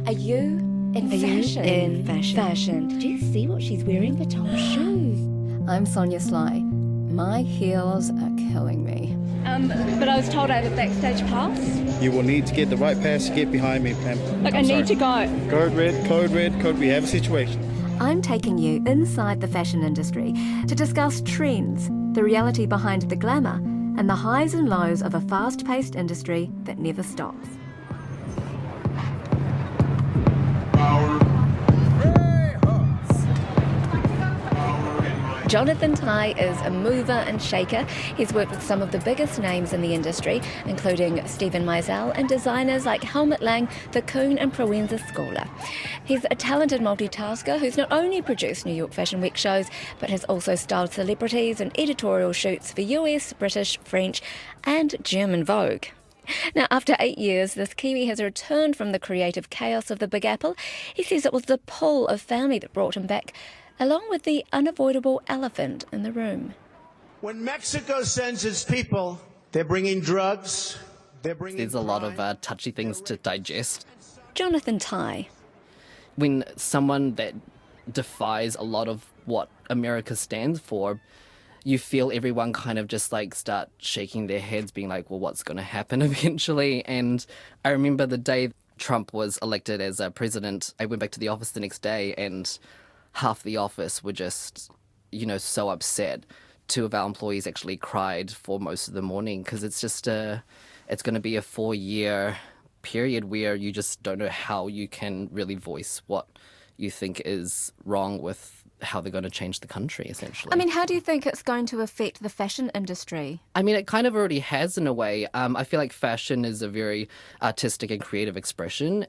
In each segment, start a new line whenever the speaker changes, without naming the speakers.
Are you in fashion?
In fashion. Did you see what she's wearing for Tom's shoes?
I'm Sonia Sly. My heels are killing me.
But I was told I have a backstage pass.
You will need to get the right pass to get behind me, ma'am.
I need to go.
Code red, we have a situation.
I'm taking you inside the fashion industry to discuss trends, the reality behind the glamour, and the highs and lows of a fast-paced industry that never stops. Jonathan Tai is a mover and shaker. He's worked with some of the biggest names in the industry, including Steven Meisel and designers like Helmut Lang, The Coon and Proenza Scholar. He's a talented multitasker who's not only produced New York Fashion Week shows, but has also styled celebrities and editorial shoots for US, British, French and German Vogue. Now, after 8 years, this Kiwi has returned from the creative chaos of the Big Apple. He says it was the pull of family that brought him back, along with the unavoidable elephant in the room.
When Mexico sends its people, they're bringing drugs,
There's a lot of touchy things to digest.
Jonathan Tai.
When someone that defies a lot of what America stands for, you feel everyone kind of just like start shaking their heads, being like, well, what's going to happen eventually? And I remember the day Trump was elected as president, I went back to the office the next day and half the office were just, so upset. 2 of our employees actually cried for most of the morning because it's just it's going to be a 4-year period where you just don't know how you can really voice what you think is wrong with how they're going to change the country, essentially.
I mean, how do you think it's going to affect the fashion industry?
I mean, it kind of already has in a way. I feel like fashion is a very artistic and creative expression.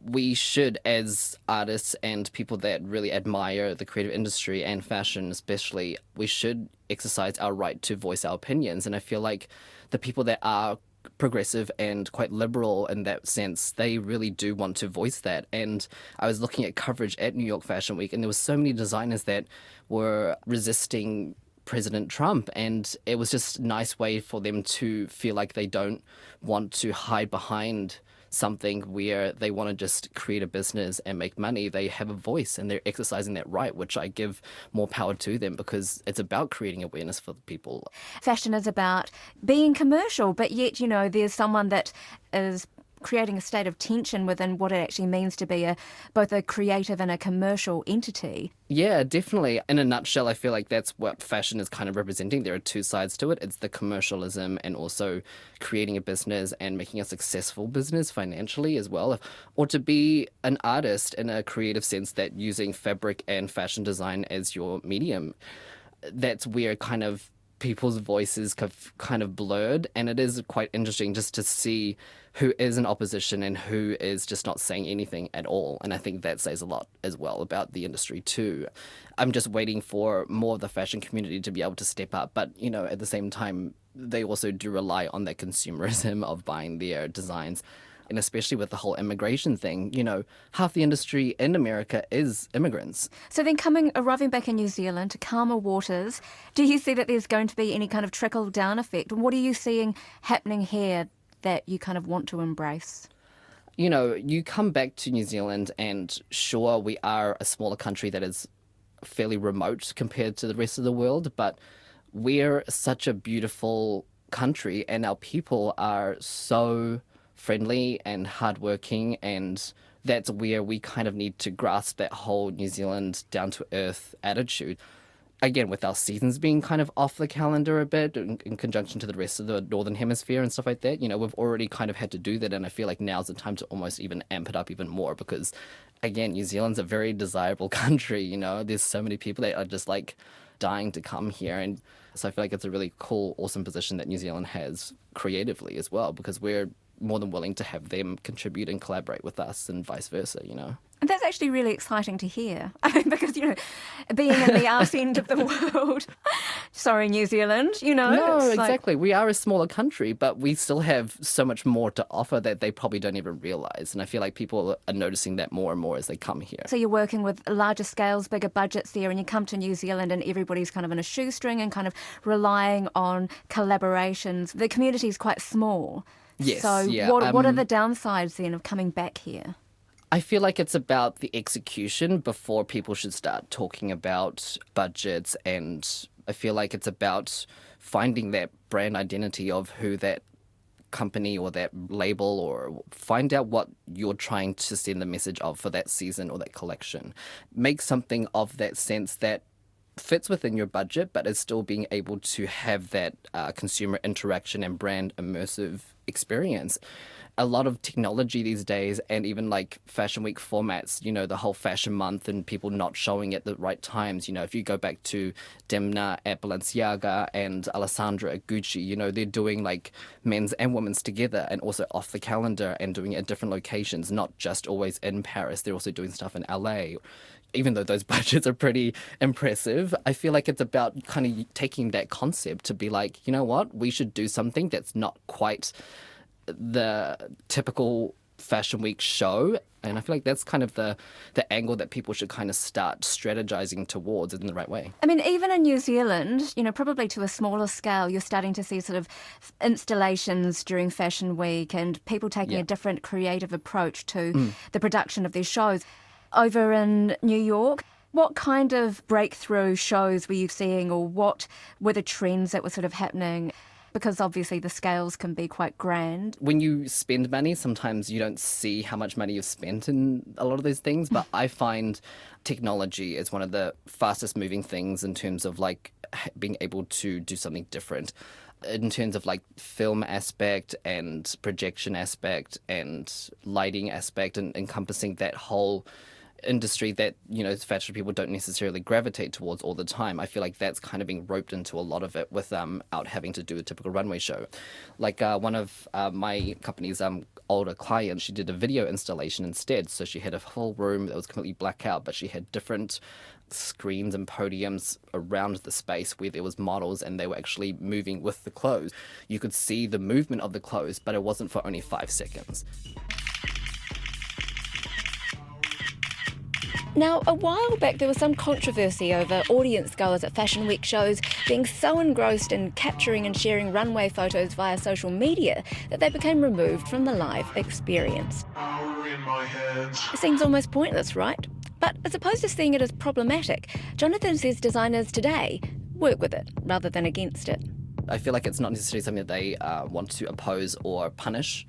We should, as artists and people that really admire the creative industry and fashion especially, we should exercise our right to voice our opinions. And I feel like the people that are progressive and quite liberal in that sense, they really do want to voice that. And I was looking at coverage at New York Fashion Week, and there were so many designers that were resisting President Trump, and it was just a nice way for them to feel like they don't want to hide behind something where they want to just create a business and make money. They have a voice and they're exercising that right, which I give more power to them because it's about creating awareness for the people.
Fashion is about being commercial, but yet, there's someone that is creating a state of tension within what it actually means to be both a creative and a commercial entity.
Yeah, definitely. In a nutshell, I feel like that's what fashion is kind of representing. There are 2 sides to it. It's the commercialism and also creating a business and making a successful business financially as well. Or to be an artist in a creative sense that using fabric and fashion design as your medium. That's where kind of people's voices kind of blurred, and it is quite interesting just to see who is in opposition and who is just not saying anything at all. And I think that says a lot as well about the industry too. I'm just waiting for more of the fashion community to be able to step up, but at the same time they also do rely on that consumerism of buying their designs. And especially with the whole immigration thing, half the industry in America is immigrants.
So then arriving back in New Zealand to calmer waters, do you see that there's going to be any kind of trickle-down effect? What are you seeing happening here that you kind of want to embrace?
You come back to New Zealand and sure, we are a smaller country that is fairly remote compared to the rest of the world, but we're such a beautiful country and our people are so friendly and hardworking, and that's where we kind of need to grasp that whole New Zealand down-to-earth attitude. Again, with our seasons being kind of off the calendar a bit in conjunction to the rest of the Northern Hemisphere and stuff like that, we've already kind of had to do that, and I feel like now's the time to almost even amp it up even more because, again, New Zealand's a very desirable country, There's so many people that are just like dying to come here, and so I feel like it's a really cool, awesome position that New Zealand has creatively as well because we're more than willing to have them contribute and collaborate with us and vice versa,
And that's actually really exciting to hear. I mean, because, being in the arse end of the world, sorry, New Zealand,
No, exactly. We are a smaller country, but we still have so much more to offer that they probably don't even realise. And I feel like people are noticing that more and more as they come here.
So you're working with larger scales, bigger budgets there, and you come to New Zealand and everybody's kind of in a shoestring and kind of relying on collaborations. The community is quite small.
Yes,
so
yeah.
what are the downsides then of coming back here?
I feel like it's about the execution before people should start talking about budgets, and I feel like it's about finding that brand identity of who that company or that label, or find out what you're trying to send the message of for that season or that collection. Make something of that sense that fits within your budget, but is still being able to have that consumer interaction and brand immersive experience. A lot of technology these days, and even like Fashion Week formats, the whole fashion month and people not showing at the right times. If you go back to Demna at Balenciaga and Alessandra at Gucci, they're doing like men's and women's together and also off the calendar and doing it at different locations, not just always in Paris. They're also doing stuff in LA. Even though those budgets are pretty impressive, I feel like it's about kind of taking that concept to be like, you know what, we should do something that's not quite the typical Fashion Week show. And I feel like that's kind of the angle that people should kind of start strategizing towards in the right way.
I mean, even in New Zealand, probably to a smaller scale, you're starting to see sort of installations during Fashion Week and people taking a different creative approach to the production of their shows. Over in New York, what kind of breakthrough shows were you seeing, or what were the trends that were sort of happening? Because obviously the scales can be quite grand.
When you spend money, sometimes you don't see how much money you've spent in a lot of those things. But I find technology is one of the fastest moving things in terms of like being able to do something different. In terms of like film aspect and projection aspect and lighting aspect, and encompassing that whole industry that fashion people don't necessarily gravitate towards all the time. I feel like that's kind of being roped into a lot of it without having to do a typical runway show. Like one of my company's older clients, she did a video installation instead. So she had a whole room that was completely black out, but she had different screens and podiums around the space where there was models and they were actually moving with the clothes. You could see the movement of the clothes, but it wasn't for only 5 seconds.
Now, a while back there was some controversy over audience goers at Fashion Week shows being so engrossed in capturing and sharing runway photos via social media that they became removed from the live experience. It seems almost pointless, right? But as opposed to seeing it as problematic, Jonathan says designers today work with it rather than against it.
I feel like it's not necessarily something that they want to oppose or punish.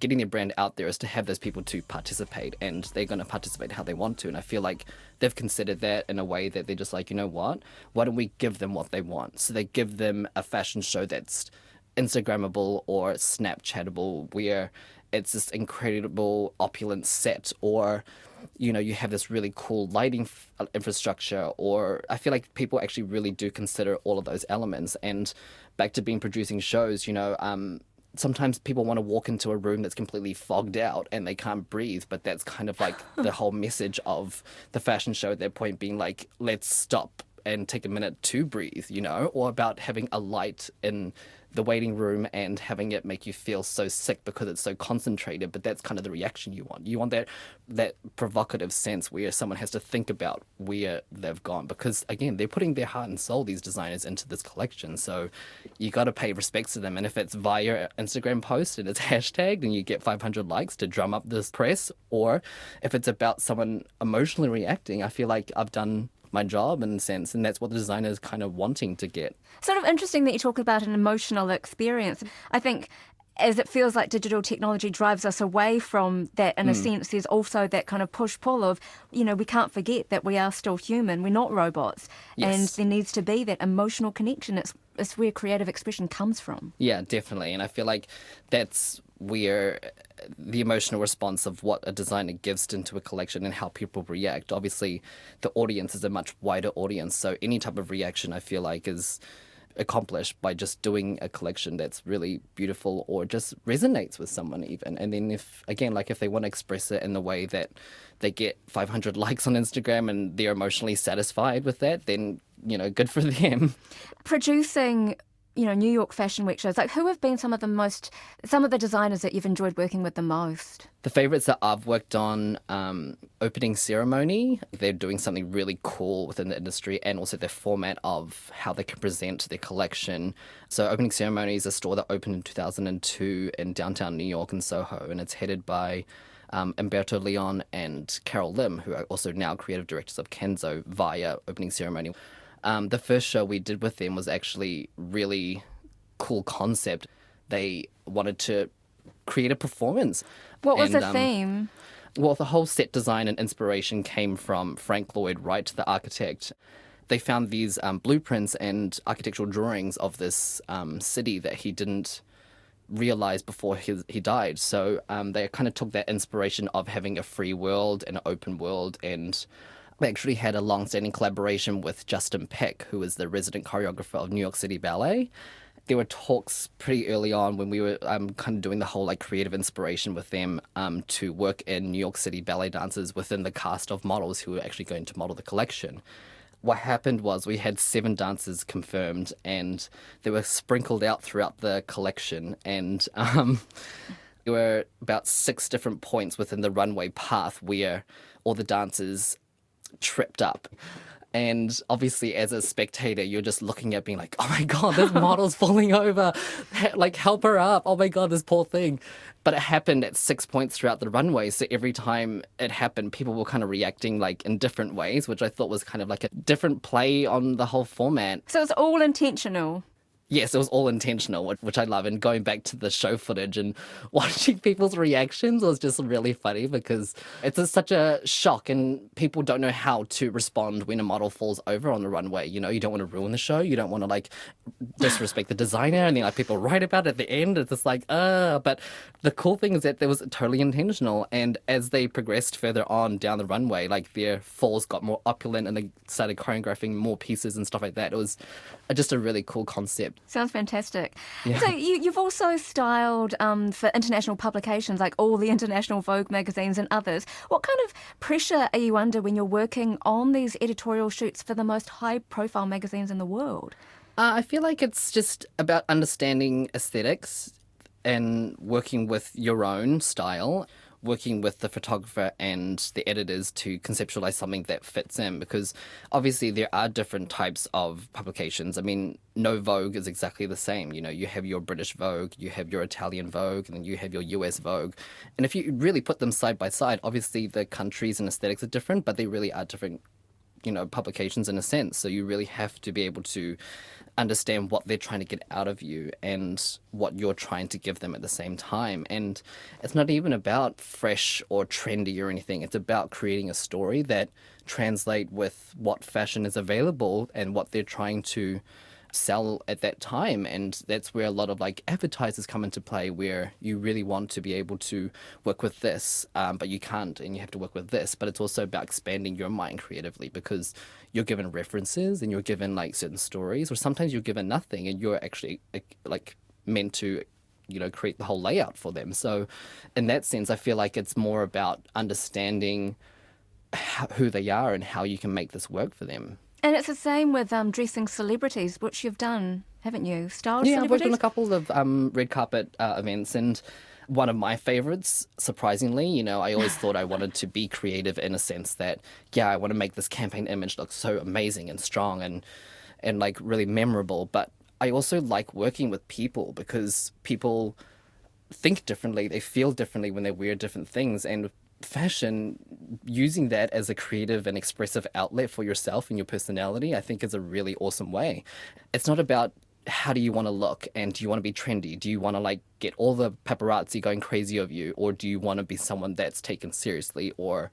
Getting their brand out there is to have those people to participate, and they're going to participate how they want to. And I feel like they've considered that in a way that they're just like, you know what? Why don't we give them what they want? So they give them a fashion show that's Instagrammable or Snapchatable, where it's this incredible opulent set, or you have this really cool lighting infrastructure, or I feel like people actually really do consider all of those elements. And back to producing shows, sometimes people want to walk into a room that's completely fogged out and they can't breathe, but that's kind of like the whole message of the fashion show at that point, being like, let's stop and take a minute to breathe, or about having a light in the waiting room and having it make you feel so sick because it's so concentrated, but that's kind of the reaction you want. You want that provocative sense where someone has to think about where they've gone, because again, they're putting their heart and soul, these designers, into this collection. So you got to pay respects to them. And if it's via Instagram post and it's hashtagged and you get 500 likes to drum up this press, or if it's about someone emotionally reacting, I feel like I've done my job in a sense, and that's what the designer is kind of wanting to get.
Sort of interesting that you talk about an emotional experience. I think as it feels like digital technology drives us away from that, in a sense, there's also that kind of push-pull of, we can't forget that we are still human, we're not robots.
Yes.
And there needs to be that emotional connection. It's where creative expression comes from.
Yeah, definitely. And I feel like that's where the emotional response of what a designer gives into a collection and how people react. Obviously, the audience is a much wider audience, so any type of reaction I feel like is accomplished by just doing a collection that's really beautiful or just resonates with someone even. And then if they want to express it in the way that they get 500 likes on Instagram and they're emotionally satisfied with that, then, good for them.
Producing New York Fashion Week shows, like who have been some of the designers that you've enjoyed working with the most?
The favorites that I've worked on, opening ceremony. They're doing something really cool within the industry, and also their format of how they can present their collection. So opening ceremony is a store that opened in 2002 in downtown New York in Soho, and it's headed by Umberto Leon and Carol Lim, who are also now creative directors of Kenzo via opening ceremony. The first show we did with them was actually really cool concept. They wanted to create a performance.
What was the theme?
Well, the whole set design and inspiration came from Frank Lloyd Wright, the architect. They found these blueprints and architectural drawings of this city that he didn't realize before he died. So they kind of took that inspiration of having a free world and an open world, and they actually had a long-standing collaboration with Justin Peck, who is the resident choreographer of New York City Ballet. There were talks pretty early on when we were kind of doing the whole like creative inspiration with them to work in New York City ballet dancers within the cast of models who were actually going to model the collection. What happened was we had 7 dancers confirmed, and they were sprinkled out throughout the collection, and there were about 6 different points within the runway path where all the dancers tripped up. And obviously, as a spectator, you're just looking at being like, oh my God, this model's falling over. Like, help her up. Oh my God, this poor thing. But it happened at 6 points throughout the runway. So every time it happened, people were kind of reacting like in different ways, which I thought was kind of like a different play on the whole format.
So it's all intentional.
Yes, it was all intentional, which I love. And going back to the show footage and watching people's reactions was just really funny because it's such a shock and people don't know how to respond when a model falls over on the runway. You know, you don't want to ruin the show. You don't want to like disrespect the designer, and then like people write about it at the end. It's just like, But the cool thing is that it was totally intentional. And as they progressed further on down the runway, like their falls got more opulent and they started choreographing more pieces and stuff like that. It was just a really cool concept.
Sounds fantastic.
Yeah.
So you've also styled for international publications like all the international Vogue magazines and others. What kind of pressure are you under when you're working on these editorial shoots for the most high-profile magazines in the world?
I feel like it's just about understanding aesthetics and working with your own style, working with the photographer and the editors to conceptualize something that fits in, because obviously there are different types of publications. I mean, no Vogue is exactly the same. You know, you have your British Vogue, you have your Italian Vogue, and then you have your US Vogue. And if you really put them side by side, obviously the countries and aesthetics are different, but they really are different, you know, publications in a sense. So you really have to be able to understand what they're trying to get out of you and what you're trying to give them at the same time. And it's not even about fresh or trendy or anything. It's about creating a story that translate with what fashion is available and what they're trying to sell at that time. And that's where a lot of like advertisers come into play, where you really want to be able to work with this, but you can't, and you have to work with this. But it's also about expanding your mind creatively, because you're given references and you're given like certain stories, or sometimes you're given nothing and you're actually like meant to, you know, create the whole layout for them. So in that sense, I feel like it's more about understanding who they are and how you can make this work for them.
And it's the same with dressing celebrities, which you've done, haven't you? Styled
Yeah, I've worked
celebrities?
on a couple of red carpet events, and one of my favorites, surprisingly, you know, I always thought I wanted to be creative in a sense that, yeah, I want to make this campaign image look so amazing and strong and like really memorable. But I also like working with people, because people think differently, they feel differently when they wear different things, and fashion, using that as a creative and expressive outlet for yourself and your personality, I think is a really awesome way. It's not about how do you want to look and do you want to be trendy? Do you want to like get all the paparazzi going crazy of you, or do you want to be someone that's taken seriously, or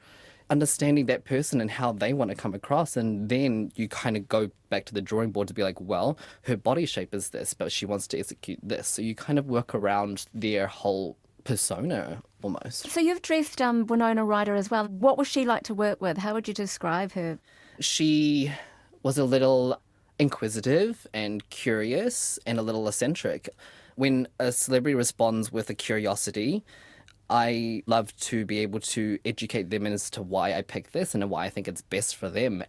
understanding that person and how they want to come across? And then you kind of go back to the drawing board to be like, well, her body shape is this, but she wants to execute this. So you kind of work around their whole persona almost.
So you've dressed Winona Ryder as well. What was she like to work with? How would you describe her?
She was a little inquisitive and curious and a little eccentric. When a celebrity responds with a curiosity, I love to be able to educate them as to why I picked this and why I think it's best for them.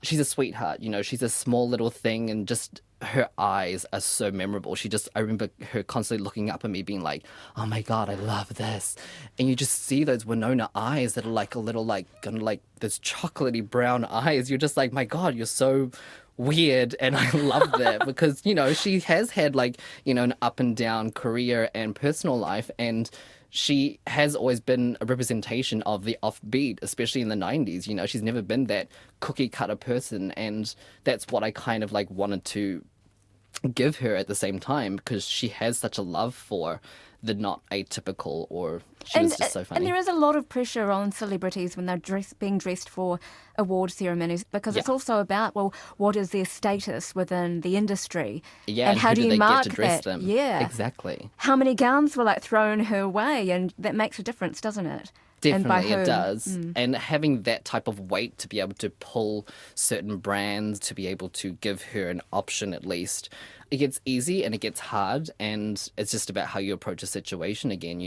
She's a sweetheart, you know, she's a small little thing, and just her eyes are so memorable. I remember her constantly looking up at me being like, oh my God, I love this. And you just see those Winona eyes that are like a little like, kind of like this chocolatey brown eyes. You're just like, my God, you're so weird. And I love that because, she has had like, an up and down career and personal life. And she has always been a representation of the offbeat, especially in the 90s. She's never been that cookie cutter person. And that's what I kind of like wanted to give her at the same time, because she has such a love for the not atypical, or she was just so funny.
And there is a lot of pressure on celebrities when they're being dressed for award ceremonies, because it's also about, well, what is their status within the industry?
Yeah,
and how
who
do you
they
mark
get to dress
that?
them?
Yeah.
Exactly.
How many gowns were like thrown her way, and that makes a difference, doesn't it?
Definitely, it does. And having that type of weight to be able to pull certain brands, to be able to give her an option at least, it gets easy and it gets hard, and it's just about how you approach a situation again.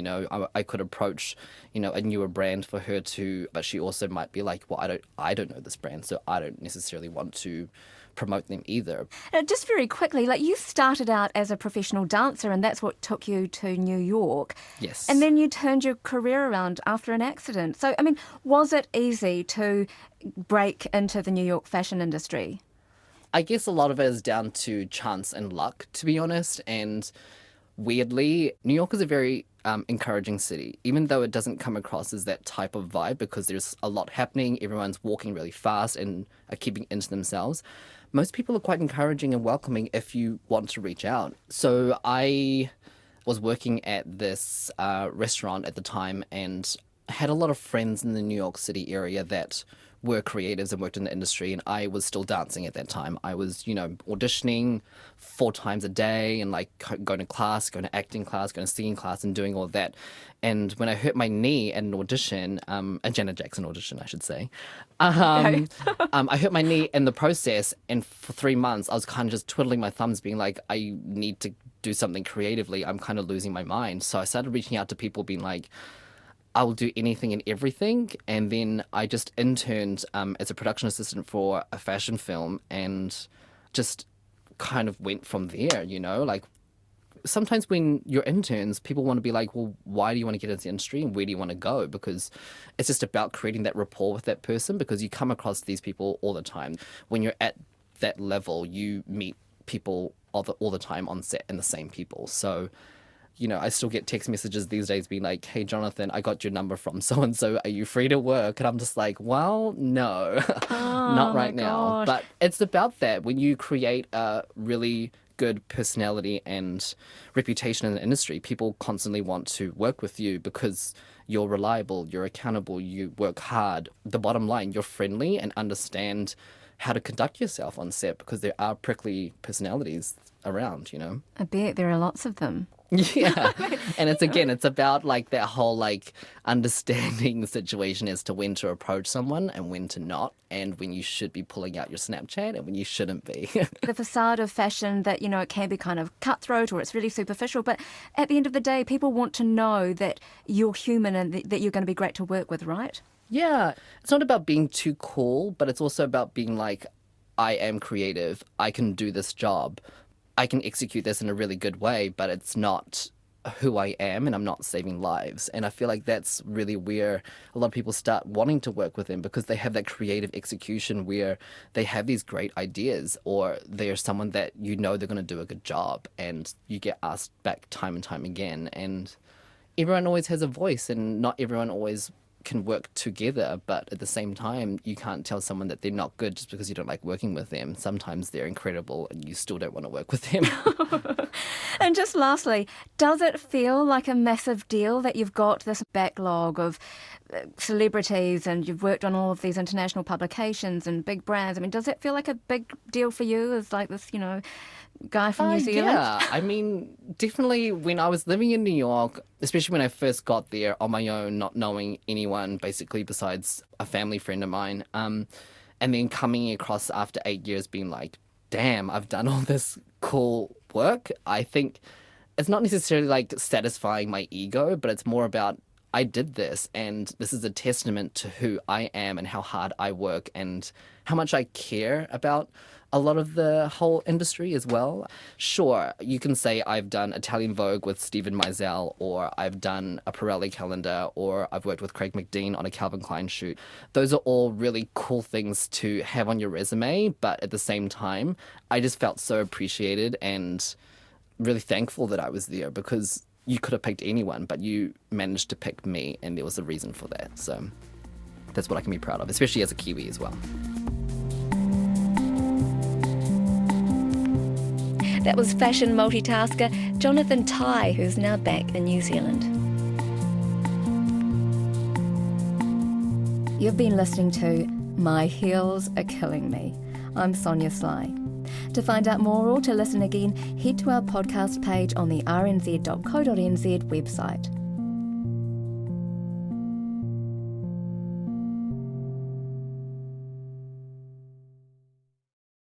I could approach, a newer brand for her to, but she also might be like, well, I don't know this brand, so I don't necessarily want to promote them either.
Just very quickly, like you started out as a professional dancer, and that's what took you to New York.
Yes.
And then you turned your career around after an accident. So, I mean, was it easy to break into the New York fashion industry?
I guess a lot of it is down to chance and luck, to be honest. And weirdly, New York is a very encouraging city, even though it doesn't come across as that type of vibe, because there's a lot happening. Everyone's walking really fast and are keeping into themselves. Most people are quite encouraging and welcoming if you want to reach out. So I was working at this restaurant at the time, and had a lot of friends in the New York City area that were creatives and worked in the industry, and I was still dancing at that time. I was, auditioning 4 times a day, and like going to class, going to acting class, going to singing class, and doing all of that. And when I hurt my knee at an audition, a Janet Jackson audition, I should say, I hurt my knee in the process, and for 3 months, I was kind of just twiddling my thumbs, being like, I need to do something creatively. I'm kind of losing my mind. So I started reaching out to people, being like, I will do anything and everything. And then I just interned as a production assistant for a fashion film, and just kind of went from there, Like, sometimes when you're interns, people want to be like, well, why do you want to get into the industry and where do you want to go? Because it's just about creating that rapport with that person, because you come across these people all the time. When you're at that level, you meet people all the time on set, and the same people. So I still get text messages these days being like, hey, Jonathan, I got your number from so-and-so. Are you free to work? And I'm just like, well, no, not right now. But it's about that. When you create a really good personality and reputation in the industry, people constantly want to work with you because you're reliable, you're accountable, you work hard. The bottom line, you're friendly and understand how to conduct yourself on set, because there are prickly personalities around,
I bet there are lots of them.
Yeah. And it's about like that whole like understanding the situation as to when to approach someone and when to not, and when you should be pulling out your Snapchat and when you shouldn't be.
The facade of fashion that, it can be kind of cutthroat or it's really superficial, but at the end of the day, people want to know that you're human and that you're going to be great to work with, right?
Yeah. It's not about being too cool, but it's also about being like, I am creative, I can do this job, I can execute this in a really good way, but it's not who I am, and I'm not saving lives. And I feel like that's really where a lot of people start wanting to work with them, because they have that creative execution where they have these great ideas, or they're someone that they're going to do a good job, and you get asked back time and time again. And everyone always has a voice, and not everyone always can work together, but at the same time, you can't tell someone that they're not good just because you don't like working with them. Sometimes they're incredible and you still don't want to work with them.
And just lastly, does it feel like a massive deal that you've got this backlog of celebrities and you've worked on all of these international publications and big brands? I mean, does it feel like a big deal for you as like this, guy from New Zealand?
Yeah, I mean, definitely when I was living in New York, especially when I first got there on my own, not knowing anyone basically besides a family friend of mine, and then coming across after 8 years being like, damn, I've done all this cool work. I think it's not necessarily like satisfying my ego, but it's more about I did this, and this is a testament to who I am and how hard I work and how much I care about a lot of the whole industry as well. Sure, you can say I've done Italian Vogue with Stephen Meisel, or I've done a Pirelli calendar, or I've worked with Craig McDean on a Calvin Klein shoot. Those are all really cool things to have on your resume, but at the same time, I just felt so appreciated and really thankful that I was there, because you could have picked anyone, but you managed to pick me, and there was a reason for that. So that's what I can be proud of, especially as a Kiwi as well.
That was fashion multitasker Jonathan Tai, who's now back in New Zealand. You've been listening to My Heels Are Killing Me. I'm Sonia Sly. To find out more or to listen again, head to our podcast page on the rnz.co.nz website.